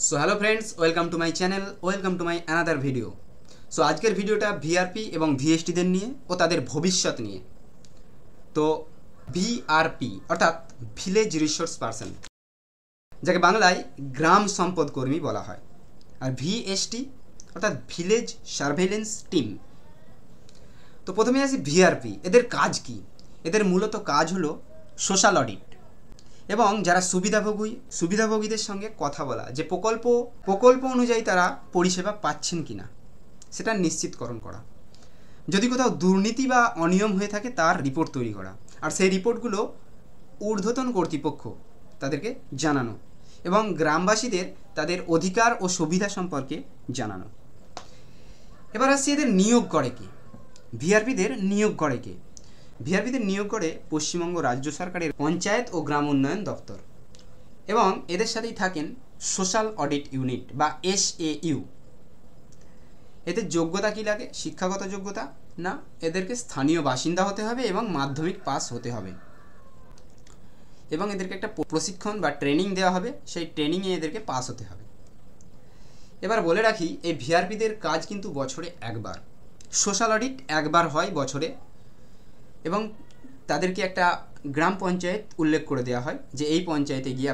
So hello friends, welcome to my channel, welcome to my another video. So आजकेर भिडियोटा VRP এবং ভিএসটিদের নিয়ে ও তাদের ভবিষ্যৎ নিয়ে। তো ভিআরপি অর্থাৎ ভিলেজ রিসোর্স পার্সন, যাকে বাংলায় গ্রাম সম্পদ কর্মী বলা হয়, আর ভিএসটি অর্থাৎ ভিলেজ সার্ভেলেন্স টিম। তো প্রথমে আসি ভিআরপি। এদের কাজ কি? এদের মূলত কাজ হলো সোশ্যাল অডিট এবং যারা সুবিধাভোগীদের সঙ্গে কথা বলা, যে প্রকল্প অনুযায়ী তারা পরিষেবা পাচ্ছেন কিনা সেটা নিশ্চিতকরণ করা। যদি কোথাও দুর্নীতি বা অনিয়ম হয়ে থাকে তার রিপোর্ট তৈরি করা, আর সেই রিপোর্টগুলো ঊর্ধ্বতন কর্তৃপক্ষ তাদেরকে জানানো এবং গ্রামবাসীদের তাদের অধিকার ও সুবিধা সম্পর্কে জানানো। এবার আসছি এদের নিয়োগ করে কে। ভিআরপিদের নিয়োগ করে কে? ভিআরপিদের নিয়োগ করে পশ্চিমবঙ্গ রাজ্য সরকারের পঞ্চায়েত ও গ্রাম উন্নয়ন দপ্তর, এবং এদের সাথেই থাকেন সোশ্যাল অডিট ইউনিট বা SAU। এদের যোগ্যতা কী লাগে? শিক্ষাগত যোগ্যতা না, এদেরকে স্থানীয় বাসিন্দা হতে হবে এবং মাধ্যমিক পাস হতে হবে, এবং এদেরকে একটা প্রশিক্ষণ বা ট্রেনিং দেওয়া হবে, সেই ট্রেনিংয়ে এদেরকে পাস হতে হবে। এবার বলে রাখি, এই ভিআরপিদের কাজ কিন্তু বছরে একবার, সোশ্যাল অডিট একবার হয় বছরে, এবং তাদেরকে একটা গ্রাম পঞ্চায়েত উল্লেখ করে দেওয়া হয় যে এই পঞ্চায়েতে গিয়ে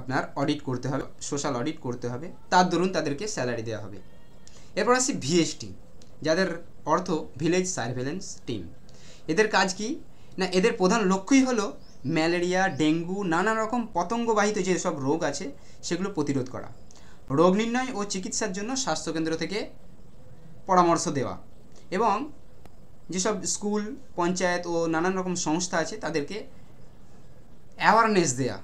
আপনার অডিট করতে হবে, সোশ্যাল অডিট করতে হবে, তার দরুন তাদেরকে স্যালারি দেওয়া হবে। এরপর আসি ভিএসটি, যাদের অর্থ ভিলেজ সার্ভেলেন্স টিম। এদের কাজ কি না, এদের প্রধান লক্ষ্যই হলো ম্যালেরিয়া, ডেঙ্গু, নানা রকম পতঙ্গবাহিত যেসব রোগ আছে সেগুলো প্রতিরোধ করা, রোগ নির্ণয় ও চিকিৎসার জন্য স্বাস্থ্যকেন্দ্র থেকে পরামর্শ দেওয়া, এবং যেসব স্কুল, পঞ্চায়েত ও নানান রকম সংস্থা আছে তাদেরকে অ্যাওয়ারনেস দেয়া,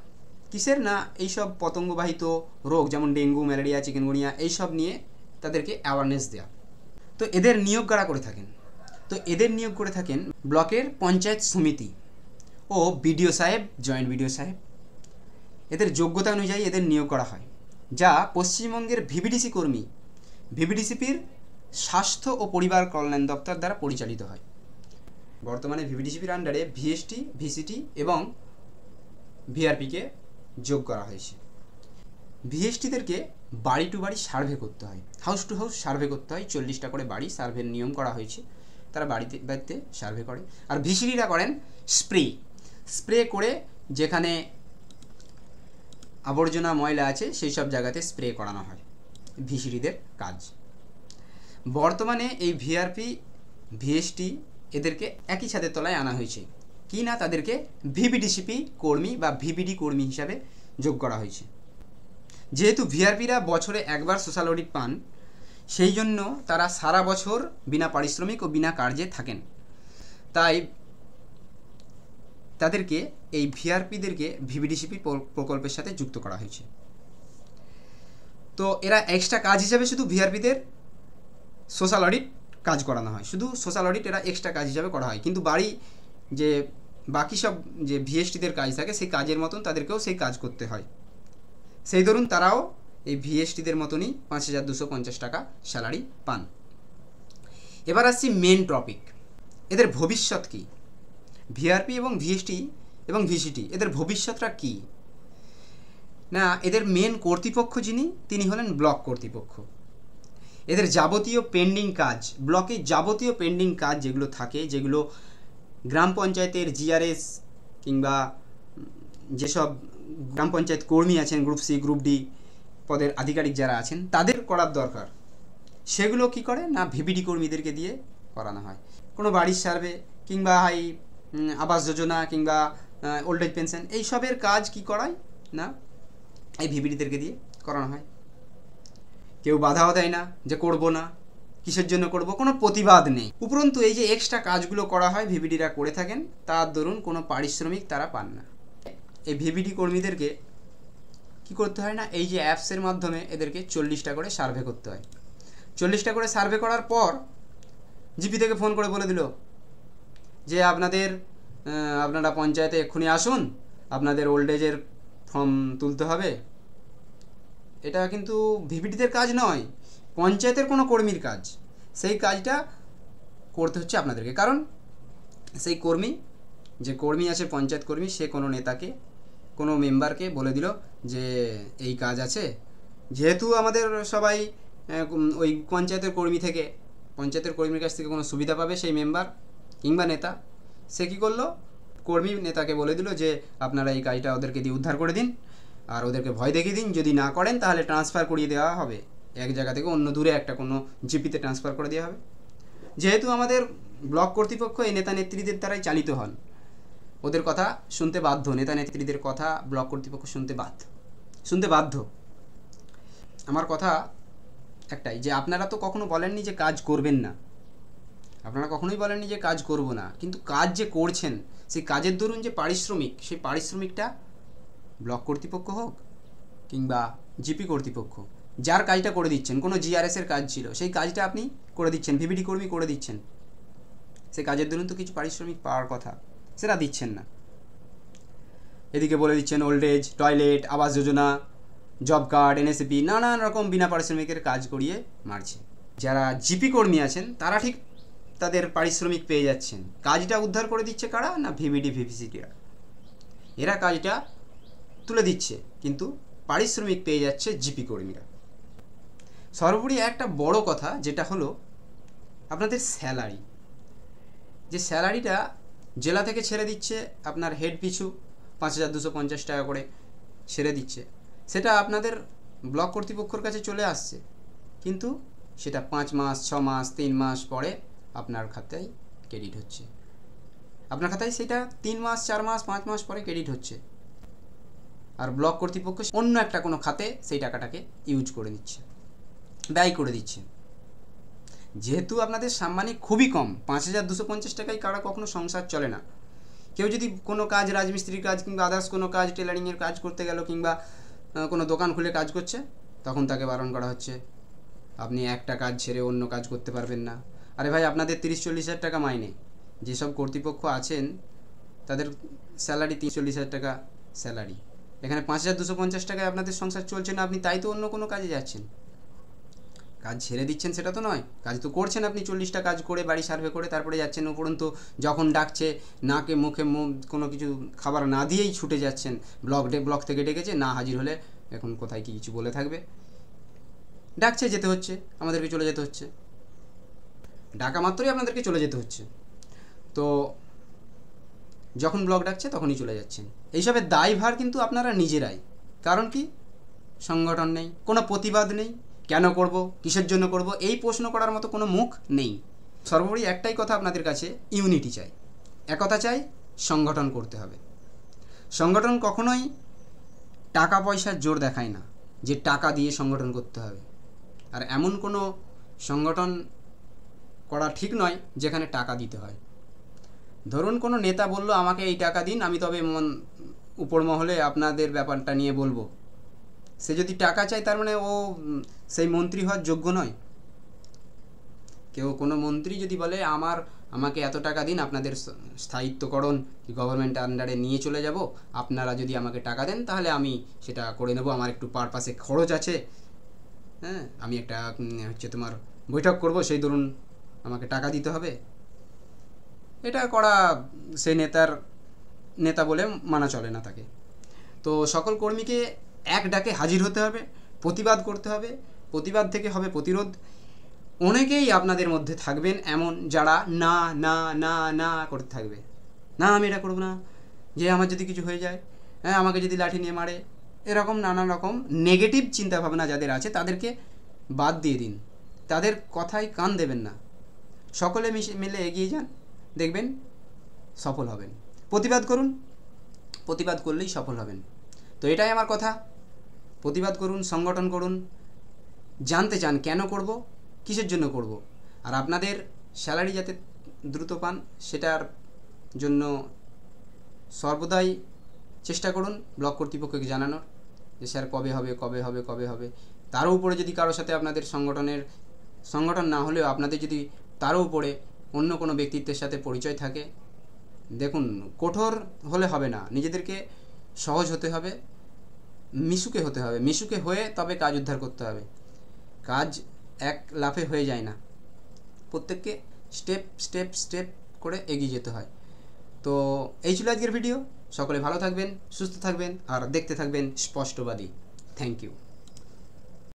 কিসের না, এইসব পতঙ্গবাহিত রোগ যেমন ডেঙ্গু, ম্যালেরিয়া, চিকেনগুনিয়া এইসব নিয়ে তাদেরকে অ্যাওয়ারনেস দেয়া। তো এদের নিয়োগ কারা করে থাকেন? তো এদের নিয়োগ করে থাকেন ব্লকের পঞ্চায়েত সমিতি ও বিডিও সাহেব, জয়েন্ট বিডিও সাহেব। এদের যোগ্যতা অনুযায়ী এদের নিয়োগ করা হয়, যা পশ্চিমবঙ্গের ভিভিডিসিপির স্বাস্থ্য ও পরিবার কল্যাণ দপ্তর দ্বারা পরিচালিত হয়। বর্তমানে ভিভিডিসিপির আন্ডারে ভিএসটি, ভিসিটি এবং ভিআরপিকে যোগ করা হয়েছে। ভিএসটিদেরকে বাড়ি টু বাড়ি সার্ভে করতে হয়, হাউস টু হাউস সার্ভে করতে হয়। 40টা করে বাড়ি সার্ভের নিয়ম করা হয়েছে, তারা বাড়িতে সার্ভে করে। আর ভিসিটিরা করেন স্প্রে করে, যেখানে আবর্জনা ময়লা আছে সেই সব জায়গাতে স্প্রে করানো হয়, ভিসিটিদের কাজ। বর্তমানে এই ভিআরপি, ভিএসটি এদেরকে একই ছাদের তলায় আনা হয়েছে, কি না, তাদেরকে ভিভিডিসিপি কর্মী বা ভিভিডি কর্মী হিসাবে যোগ করা হয়েছে। যেহেতু ভিআরপিরা বছরে একবার সোশ্যাল অডিট পান, সেই জন্য তারা সারা বছর বিনা পারিশ্রমিক ও বিনা কার্যে থাকেন, তাই তাদেরকে, এই ভিআরপিদেরকে ভিভিডিসিপি প্রকল্পের সাথে যুক্ত করা হয়েছে। তো এরা এক্সট্রা কাজ হিসাবে শুধু ভিআরপিদের সোশ্যাল অডিট কাজ করানো হয়, শুধু সোশ্যাল অডিট এরা এক্সট্রা কাজ হিসাবে করা হয়, কিন্তু বাড়ি যে বাকি সব যে ভিএসটিদের কাজ থাকে সেই কাজের মতন তাদেরকেও সেই কাজ করতে হয়। সেই ধরুন তারাও এই ভিএসটিদের মতনই 5250 টাকা স্যালারি পান। এবার আসছি মেন টপিক, এদের ভবিষ্যৎ কী? ভিআরপি এবং ভিএসটি এবং ভিসিটি এদের ভবিষ্যৎটা কী না, এদের মেন কর্তৃপক্ষ তিনি হলেন ব্লক কর্তৃপক্ষ। এদের যাবতীয় পেন্ডিং কাজ, ব্লকে যাবতীয় পেন্ডিং কাজ যেগুলো থাকে, যেগুলো গ্রাম পঞ্চায়েতের জিআরএস কিংবা যেসব গ্রাম পঞ্চায়েত কর্মী আছেন, গ্রুপ সি, গ্রুপ ডি পদের আধিকারিক যারা আছেন তাদের করার দরকার, সেগুলো কি করে না, ভিভিডি কর্মীদেরকে দিয়ে করানো হয়। কোনো বাড়ির সার্ভে কিংবা আবাস যোজনা কিংবা ওল্ড এজ পেনশন এইসবের কাজ কি করায় না, এই ভিভিডিদেরকে দিয়ে করানো হয়। কেউ বাধাও দেয় না যে করব না, কিসের জন্য করব, কোনো প্রতিবাদ নেই। উপরন্তু এই যে এক্সট্রা কাজগুলো করা হয় ভিভিডিরা করে থাকেন, তার দরুন কোনো পারিশ্রমিক তারা পান না। এই ভিভিডি কর্মীদেরকে কি করতে হয় না, এই যে অ্যাপসের মাধ্যমে এদেরকে 40টা করে সার্ভে করতে হয়। 40টা করে সার্ভে করার পর জিপি থেকে ফোন করে বলে দিল যে আপনারা পঞ্চায়েতে এক্ষুনি আসুন, আপনাদের ওল্ড এজের ফর্ম তুলতে হবে। এটা কিন্তু ভিভিডিদের কাজ নয়, পঞ্চায়েতের কোনো কর্মীর কাজ। সেই কাজটা করতে হচ্ছে আপনাদেরকে, কারণ সেই কর্মী, যে কর্মী আছে পঞ্চায়েত কর্মী, সে কোনো নেতাকে কোনো মেম্বারকে বলে দিল যে এই কাজ আছে, যেহেতু আমাদের সবাই ওই পঞ্চায়েতের কর্মীর কাছ থেকে কোনো সুবিধা পাবে সেই মেম্বার কিংবা নেতা, সে কী করলো, কর্মী নেতাকে বলে দিল যে আপনারা এই কাজটা ওদেরকে দিয়ে উদ্ধার করে দিন আর ওদেরকে ভয় দেখিয়ে দিন, যদি না করেন তাহলে ট্রান্সফার করিয়ে দেওয়া হবে, এক জায়গা থেকে অন্য দূরে একটা কোনো জিপিতে ট্রান্সফার করে দেওয়া হবে। যেহেতু আমাদের ব্লক কর্তৃপক্ষ এই নেতা নেত্রীদের দ্বারাই চালিত হন, ওদের কথা শুনতে বাধ্য, নেতা নেত্রীদের কথা ব্লক কর্তৃপক্ষ শুনতে বাধ্য। আমার কথা একটাই, যে আপনারা তো কখনো বলেননি যে কাজ করবেন না, আপনারা কখনোই বলেননি যে কাজ করব না, কিন্তু কাজ যে করছেন সেই কাজের দরুন যে পারিশ্রমিক, সেই পারিশ্রমিকটা ব্লক কর্তৃপক্ষ হোক কিংবা জিপি কর্তৃপক্ষ যার কাজটা করে দিচ্ছেন, কোনো জিআরএসের কাজ ছিল সেই কাজটা আপনি করে দিচ্ছেন, ভিভিডি কর্মী করে দিচ্ছেন, সেই কাজের দরুন তো কিছু পারিশ্রমিক পাওয়ার কথা, সেটা দিচ্ছেন না। এদিকে বলে দিচ্ছেন old age, toilet, Awas Yojana, job card, NSP, নানান রকম বিনা পারিশ্রমিকের কাজ করিয়ে মারছে। যারা জিপি কর্মী আছেন তারা ঠিক তাদের পারিশ্রমিক পেয়ে যাচ্ছেন। কাজটা উদ্ধার করে দিচ্ছে কারা না, ভিভিডি ভিভিসিটিরা, এরা কাজটা তুলে দিচ্ছে, কিন্তু পারিশ্রমিক পেয়ে যাচ্ছে জিপি কর্মীরা। সর্বোপরি একটা বড় কথা যেটা হলো আপনাদের স্যালারি, যে স্যালারিটা জেলা থেকে ছেড়ে দিচ্ছে আপনার হেড পিছু 5250 টাকা করে ছেড়ে দিচ্ছে, সেটা আপনাদের ব্লক কর্তৃপক্ষের কাছে চলে আসছে, কিন্তু সেটা 5 মাস 6 মাস 3 মাস পরে আপনার খাতায় ক্রেডিট হচ্ছে, আপনার খাতায় সেটা 3 মাস 4 মাস 5 মাস পরে ক্রেডিট হচ্ছে, আর ব্লক কর্তৃপক্ষ অন্য একটা কোনো খাতে সেই টাকাটাকে ইউজ করে নিচ্ছে, ব্যয় করে দিচ্ছে। যেহেতু আপনাদের সাম্মানিক খুবই কম, 5250 টাকায় কারা কখনো সংসার চলে না। কেউ যদি কোনো কাজ, রাজমিস্ত্রির কাজ কিংবা আদার্স কোনো কাজ, টেলারিংয়ের কাজ করতে গেল কিংবা কোনো দোকান খুলে কাজ করছে, তখন তাকে বারণ করা হচ্ছে আপনি একটা কাজ ছেড়ে অন্য কাজ করতে পারবেন না। আরে ভাই, আপনাদের 30-40 হাজার টাকা মাইনে, যেসব কর্তৃপক্ষ আছেন তাদের স্যালারি 30-40 হাজার টাকা স্যালারি, এখানে 5250 টাকায় আপনাদের সংসার চলছে না, আপনি তাই তো অন্য কোনো কাজে যাচ্ছেন, কাজ ছেড়ে দিচ্ছেন সেটা তো নয়, কাজ তো করছেন আপনি, 40টা কাজ করে বাড়ি সার্ভে করে তারপরে যাচ্ছেন, উপরন্তু যখন ডাকছে নাকে মুখে কোনো কিছু খাবার না দিয়েই ছুটে যাচ্ছেন, ব্লক থেকে ডেকেছে, না হাজির হলে এখন কোথায় কি কিছু বলে থাকবে, ডাকছে যেতে হচ্ছে, আমাদেরকে চলে যেতে হচ্ছে, ডাকা মাত্রই আপনাদেরকে চলে যেতে হচ্ছে, তো যখন ব্লক ডাকছে তখনই চলে যাচ্ছেন। এইসবের দায়ভার কিন্তু আপনারা নিজেরাই, কারণ কি সংগঠন নেই, কোনো প্রতিবাদ নেই, কেন করব, কিসের জন্য করব, এই প্রশ্ন করার মতো কোনো মুখ নেই। সর্বোপরি একটাই কথা আপনাদের কাছে, ইউনিটি চাই, একতা চাই, সংগঠন করতে হবে। সংগঠন কখনোই টাকা পয়সার জোর দেখায় না যে টাকা দিয়ে সংগঠন করতে হবে, আর এমন কোনো সংগঠন করা ঠিক নয় যেখানে টাকা দিতে হয়। ধরুন কোনো নেতা বলল আমাকে এই টাকা দিন, আমি তবে উপর মহলে আপনাদের ব্যাপারটা নিয়ে বলবো, সে যদি টাকা চায় তার মানে ও সেই মন্ত্রী হওয়ার যোগ্য নয়। কোনো মন্ত্রী যদি বলে আমাকে এত টাকা দিন, আপনাদের স্থায়িত্বকরণ গভর্নমেন্ট আন্ডারে নিয়ে চলে যাব, আপনারা যদি আমাকে টাকা দেন তাহলে আমি সেটা করে নেব, আমার একটু পারপাসে খরচ আছে, হ্যাঁ, আমি একটা তোমার বৈঠক করব, সেই ধরুন আমাকে টাকা দিতে হবে, এটা করা সেই নেতা বলে মানা চলে না তাকে। তো সকল কর্মীকে এক ডাকে হাজির হতে হবে, প্রতিবাদ করতে হবে, প্রতিবাদ থেকে হবে প্রতিরোধ। অনেকেই আপনাদের মধ্যে থাকবেন এমন যারা না না না না করতে থাকবে, না আমি এটা করব না, যে আমার যদি কিছু হয়ে যায়, হ্যাঁ আমাকে যদি লাঠি নিয়ে মারে, এরকম নানান রকম নেগেটিভ চিন্তাভাবনা যাদের আছে তাদেরকে বাদ দিয়ে দিন, তাদের কথায় কান দেবেন না, সকলে মিলে এগিয়ে যান, দেখবেন সফল হবেন। প্রতিবাদ করুন, প্রতিবাদ করলেই সফল হবেন। তো এটাই আমার কথা, প্রতিবাদ করুন, সংগঠন করুন, জানতে চান কেন করব, কিসের জন্য করব, আর আপনাদের স্যালারি যাতে দ্রুত পান সেটার জন্য সর্বদাই চেষ্টা করুন ব্লক কর্তৃপক্ষকে জানানোর যে স্যার কবে হবে কবে হবে কবে হবে। তারও উপরে যদি কারোর সাথে আপনাদের সংগঠন না হলেও আপনাদের যদি তারও উপরে অন্য কোনো ব্যক্তিত্বের সাথে পরিচয় থাকে, দেখুন কঠোর হলে হবে না, নিজেদেরকে সহজ হতে হবে, মিশুকে হতে হবে, মিশুকে হয়ে তবে কাজ উদ্ধার করতে হবে। কাজ এক লাফে হয়ে যায় না, প্রত্যেককে স্টেপ স্টেপ স্টেপ করে এগিয়ে যেতে হয়। তো এই ছিল আজকের ভিডিও, সকলে ভালো থাকবেন, সুস্থ থাকবেন আর দেখতে থাকবেন স্পষ্টবাদী। Thank you.